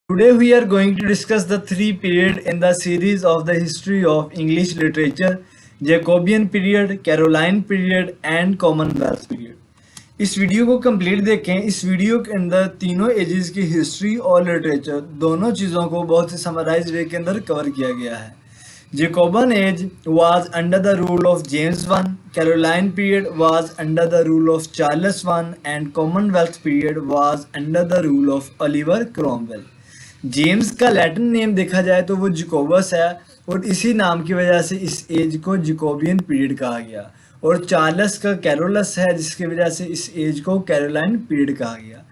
Today we are going to discuss the three periods in the series of the history of English literature: Jacobean period, Caroline period and Commonwealth period. इस video को complete देखें। इस video के अंदर तीनों edges की history और literature दोनों चीज़ों को बहुत ही समराइज वे के अंदर कवर किया गया है। Jacobean age was under the rule of James I, Caroline period was under the rule of Charles I and Commonwealth period was under the rule of Oliver Cromwell। James का Latin name देखा जाए तो वो जिकोबस है और इसी नाम की वजह से इस एज को जिकोबियन पीरियड कहा गया, और चार्ल्स का कैरोलस है जिसकी वजह से इस एज को कैरोलाइन पीरियड कहा गया।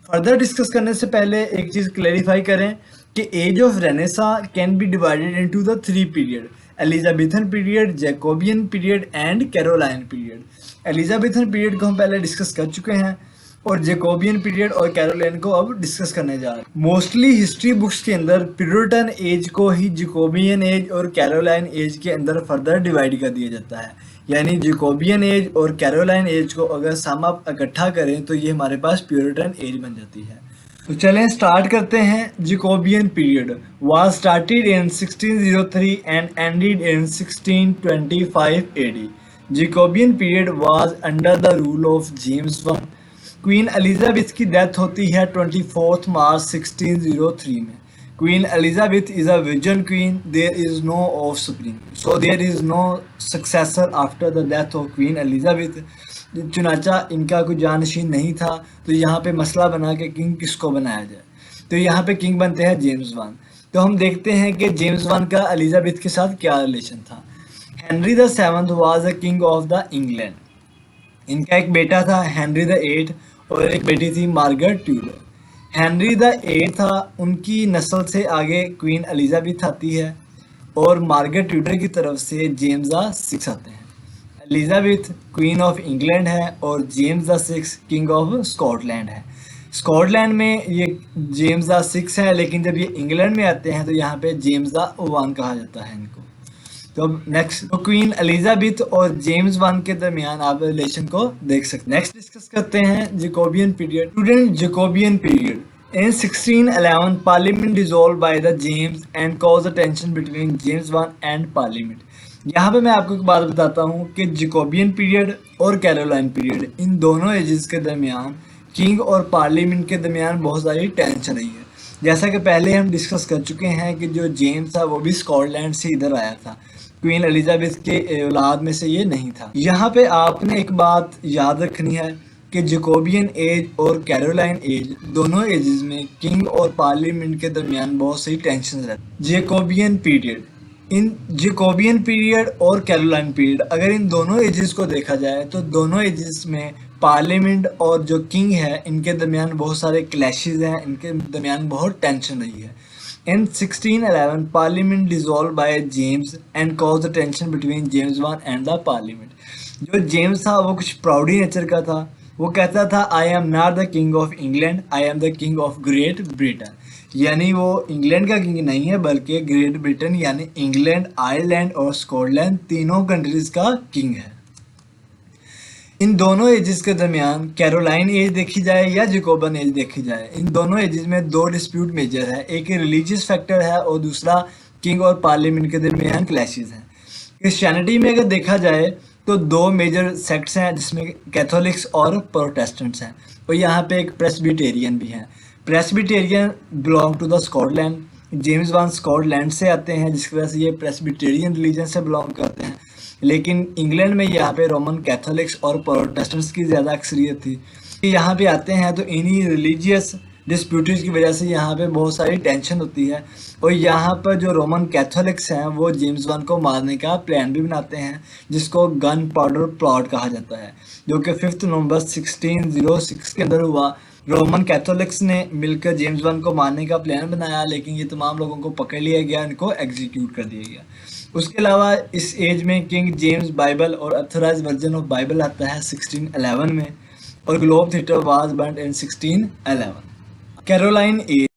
फर्दर डिस्कस करने से पहले एक चीज़ क्लैरिफाई करें कि age of Renaissance can be divided into the three period: Elizabethan period, Jacobean period and Caroline period. Elizabethan period को हम पहले डिस्कस कर चुके हैं और जैकोबियन पीरियड और कैरोलिन को अब डिस्कस करने जा रहे हैं। मोस्टली हिस्ट्री बुक्स के अंदर प्यूरिटन एज को ही जैकोबियन एज और कैरोलाइन एज के अंदर फर्दर डिवाइड कर दिया जाता है, यानी जैकोबियन एज और कैरोलाइन एज को अगर सम अप इकट्ठा करें तो ये हमारे पास प्यूरिटन एज बन जाती है। तो चलें स्टार्ट करते हैं। Jacobean period was started in 1603 and ended in 1625 AD। Jacobean period was under the rule of James I। Queen Elizabeth की डेथ होती है 24 मार्च 1603 में। Queen Elizabeth is a virgin queen, there is no offspring, so there is no successor after the death of Queen Elizabeth. चुनाचा इनका कोई जानशीन नहीं था, तो यहाँ पे मसला बना कि किंग किसको बनाया जाए, तो यहाँ पे किंग बनते हैं जेम्स I। तो हम देखते हैं कि जेम्स I का एलिजाबेथ के साथ क्या रिलेशन था। Henry the seventh was a king of the England. इनका एक बेटा था हेनरी द एट और एक बेटी थी Margaret Tudor. Henry the eight था, उनकी नस्ल से आगे क्वीन एलिजाबेथ आती है और मार्गरेट ट्यूडर की तरफ से जेम्स द सिक्स आते हैं। एलिजाबेथ क्वीन ऑफ इंग्लैंड है और James the six king of Scotland है। स्कॉटलैंड में ये जेम्स द सिक्स है, लेकिन जब ये इंग्लैंड में आते हैं तो यहाँ पे जेम्स द वन कहा जाता है इनको। तो अब नेक्स्ट तो क्वीन एलिजाबेथ और जेम्स I के दरमियान आप रिलेशन को देख सकते हैं। नेक्स्ट डिस्कस करते हैं Jacobean period. Student, Jacobean period in 1611 parliament dissolved by the James and caused a tension between James I and parliament। यहाँ पे मैं आपको एक बात बताता हूँ कि जैकोबियन पीरियड और कैरोलाइन पीरियड इन दोनों एजेस के दरमियान किंग और पार्लियामेंट के दरमियान बहुत सारी टेंशन रही है। जैसा कि पहले हम डिस्कस कर चुके हैं कि जो जेम्स था वो भी स्कॉटलैंड से इधर आया था, क्वीन एलिजाबेथ के औलाद में से ये नहीं था। यहाँ पे आपने एक बात याद रखनी है कि जैकोबियन एज और कैरोलाइन एज दोनों एजेस में किंग और पार्लियामेंट के दरमियान बहुत सी टेंशन रहती। जैकोबियन पीरियड, इन जैकोबियन पीरियड और कैरोलाइन पीरियड अगर इन दोनों एजेस को देखा जाए तो दोनों एजेस में पार्लियामेंट और जो किंग है इनके दरमियान बहुत सारे क्लैशेस हैं, इनके दरमियान बहुत टेंशन रही है। In 1611, Parliament dissolved by James and caused the tension between James I and the Parliament। जो जेम्स था वो कुछ प्राउडी नेचर का था। वो कहता था I am not the king of England, I am the king of great Britain. यानी वो इंग्लैंड का किंग नहीं है बल्कि ग्रेट ब्रिटेन यानी इंग्लैंड, आयरलैंड और स्कॉटलैंड तीनों कंट्रीज का किंग है। इन दोनों एजेस के दरमियान कैरोलाइन एज देखी जाए या जैकोबियन एज देखी जाए, इन दोनों एजेस में दो डिस्प्यूट मेजर है। एक रिलीजियस फैक्टर है और दूसरा किंग और पार्लियामेंट के दरमियान क्लैशेस हैं। क्रिश्चियनिटी में अगर देखा जाए तो दो मेजर सेक्ट्स हैं जिसमें कैथोलिक्स और प्रोटेस्टेंट्स हैं, और यहाँ पे एक प्रेस्बिटेरियन भी हैं। Presbyterian belong to the Scotland. James I Scotland से आते हैं जिसकी वजह से ये प्रेस्बिटेरियन रिलीजन से बिलोंग करते हैं, लेकिन इंग्लैंड में यहाँ पे रोमन कैथोलिक्स और प्रोटेस्टेंट्स की ज़्यादा अक्सरियत थी। यहाँ पे आते हैं तो इन्हीं रिलीजियस डिस्प्यूट्स की वजह से यहाँ पे बहुत सारी टेंशन होती है, और यहाँ पर जो रोमन कैथोलिक्स हैं वो जेम्स I को मारने का प्लान भी बनाते हैं जिसको गन पाउडर प्लॉट कहा जाता है, जो कि 5 नवंबर 1606 के अंदर हुआ। रोमन कैथोलिक्स ने मिलकर जेम्स I को मारने का प्लान बनाया, लेकिन ये तमाम लोगों को पकड़ लिया गया, इनको एग्जीक्यूट कर दिया गया। उसके अलावा इस एज में किंग जेम्स बाइबल और अथोराइज वर्जन ऑफ बाइबल आता है 1611 में, और Globe theatre was burned in 1611। Caroline as